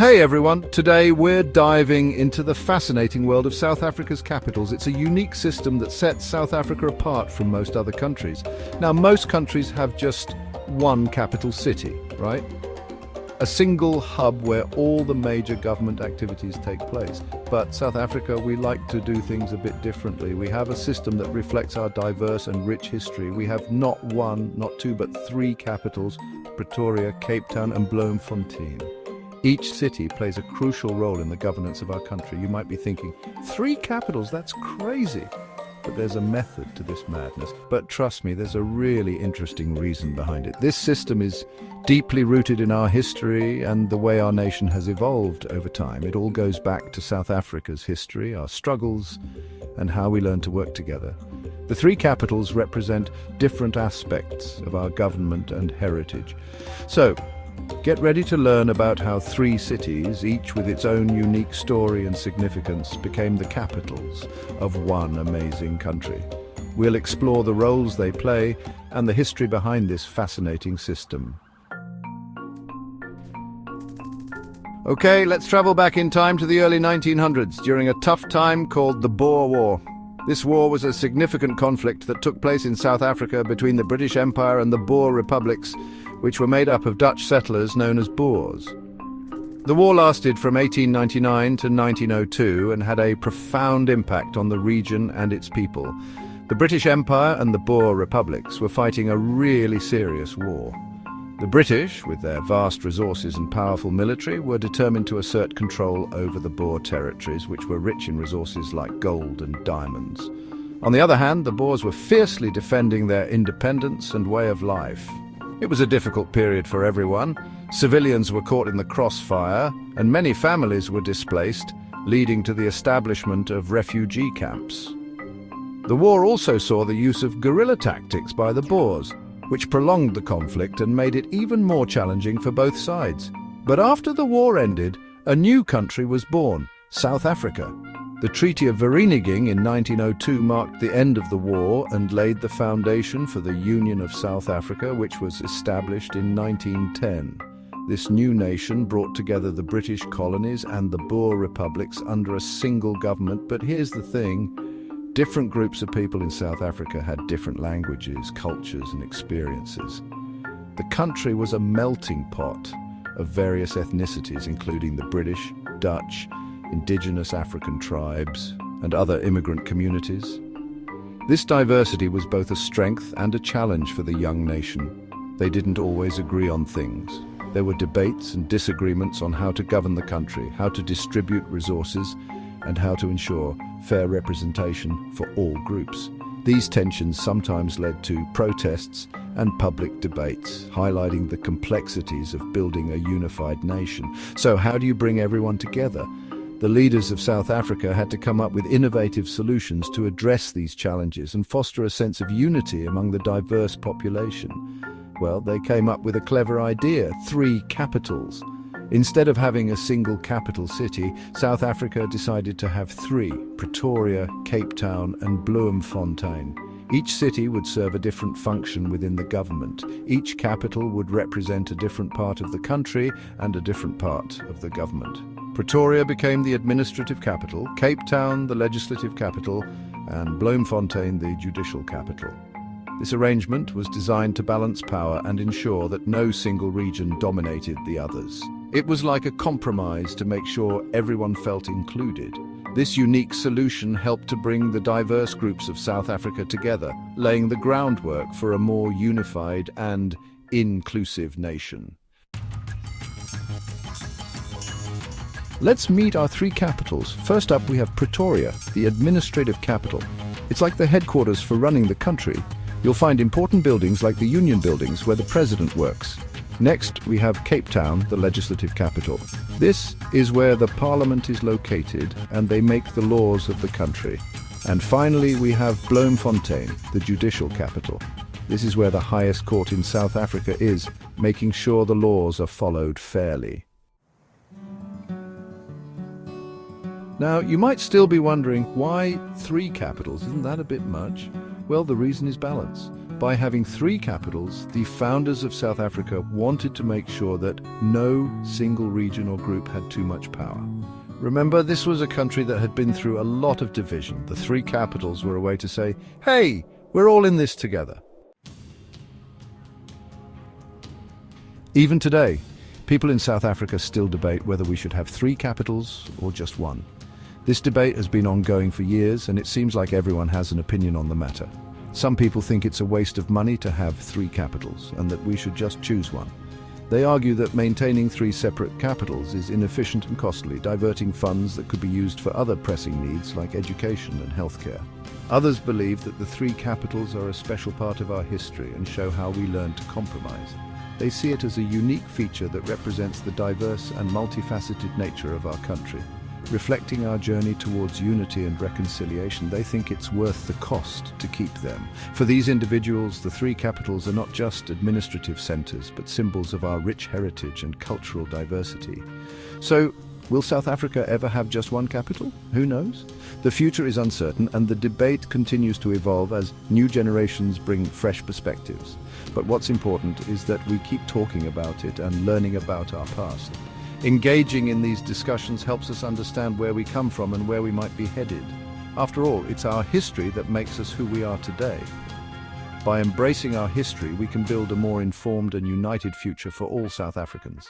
Hey everyone, today we're diving into the fascinating world of South Africa's capitals. It's a unique system that sets South Africa apart from most other countries. Now, most countries have just one capital city, right? A single hub where all the major government activities take place. But South Africa, we like to do things a bit differently. We have a system that reflects our diverse and rich history. We have not one, not two, but three capitals: Pretoria, Cape Town and Bloemfontein. Each city plays a crucial role in the governance of our country. You might be thinking, three capitals, that's crazy. But there's a method to this madness. But trust me, there's a really interesting reason behind it. This system is deeply rooted in our history and the way our nation has evolved over time. It all goes back to South Africa's history, our struggles, and how we learned to work together. The three capitals represent different aspects of our government and heritage. So, get ready to learn about how three cities, each with its own unique story and significance, became the capitals of one amazing country. We'll explore the roles they play and the history behind this fascinating system. Okay, let's travel back in time to the early 1900s, during a tough time called the Boer War. This war was a significant conflict that took place in South Africa between the British Empire and the Boer republics, which were made up of Dutch settlers known as Boers. The war lasted from 1899 to 1902 and had a profound impact on the region and its people. The British Empire and the Boer republics were fighting a really serious war. The British, with their vast resources and powerful military, were determined to assert control over the Boer territories, which were rich in resources like gold and diamonds. On the other hand, the Boers were fiercely defending their independence and way of life. It was a difficult period for everyone. Civilians were caught in the crossfire, and many families were displaced, leading to the establishment of refugee camps. The war also saw the use of guerrilla tactics by the Boers, which prolonged the conflict and made it even more challenging for both sides. But after the war ended, a new country was born: South Africa. The Treaty of Vereeniging in 1902 marked the end of the war and laid the foundation for the Union of South Africa, which was established in 1910. This new nation brought together the British colonies and the Boer republics under a single government. But here's the thing: different groups of people in South Africa had different languages, cultures and experiences. The country was a melting pot of various ethnicities, including the British, Dutch, indigenous African tribes, and other immigrant communities. This diversity was both a strength and a challenge for the young nation. They didn't always agree on things. There were debates and disagreements on how to govern the country, how to distribute resources, and how to ensure fair representation for all groups. These tensions sometimes led to protests and public debates, highlighting the complexities of building a unified nation. So how do you bring everyone together? The leaders of South Africa had to come up with innovative solutions to address these challenges and foster a sense of unity among the diverse population. Well, they came up with a clever idea: three capitals. Instead of having a single capital city, South Africa decided to have three: Pretoria, Cape Town and Bloemfontein. Each city would serve a different function within the government. Each capital would represent a different part of the country and a different part of the government. Pretoria became the administrative capital, Cape Town the legislative capital, and Bloemfontein the judicial capital. This arrangement was designed to balance power and ensure that no single region dominated the others. It was like a compromise to make sure everyone felt included. This unique solution helped to bring the diverse groups of South Africa together, laying the groundwork for a more unified and inclusive nation. Let's meet our three capitals. First up, we have Pretoria, the administrative capital. It's like the headquarters for running the country. You'll find important buildings like the Union Buildings, where the president works. Next, we have Cape Town, the legislative capital. This is where the parliament is located and they make the laws of the country. And finally, we have Bloemfontein, the judicial capital. This is where the highest court in South Africa is, making sure the laws are followed fairly. Now, you might still be wondering, why three capitals? Isn't that a bit much? Well, the reason is balance. By having three capitals, the founders of South Africa wanted to make sure that no single region or group had too much power. Remember, this was a country that had been through a lot of division. The three capitals were a way to say, hey, we're all in this together. Even today, people in South Africa still debate whether we should have three capitals or just one. This debate has been ongoing for years, and it seems like everyone has an opinion on the matter. Some people think it's a waste of money to have three capitals, and that we should just choose one. They argue that maintaining three separate capitals is inefficient and costly, diverting funds that could be used for other pressing needs like education and healthcare. Others believe that the three capitals are a special part of our history and show how we learned to compromise. They see it as a unique feature that represents the diverse and multifaceted nature of our country. Reflecting our journey towards unity and reconciliation, they think it's worth the cost to keep them. For these individuals, the three capitals are not just administrative centers, but symbols of our rich heritage and cultural diversity. So, will South Africa ever have just one capital? Who knows? The future is uncertain, and the debate continues to evolve as new generations bring fresh perspectives. But what's important is that we keep talking about it and learning about our past. Engaging in these discussions helps us understand where we come from and where we might be headed. After all, it's our history that makes us who we are today. By embracing our history, we can build a more informed and united future for all South Africans.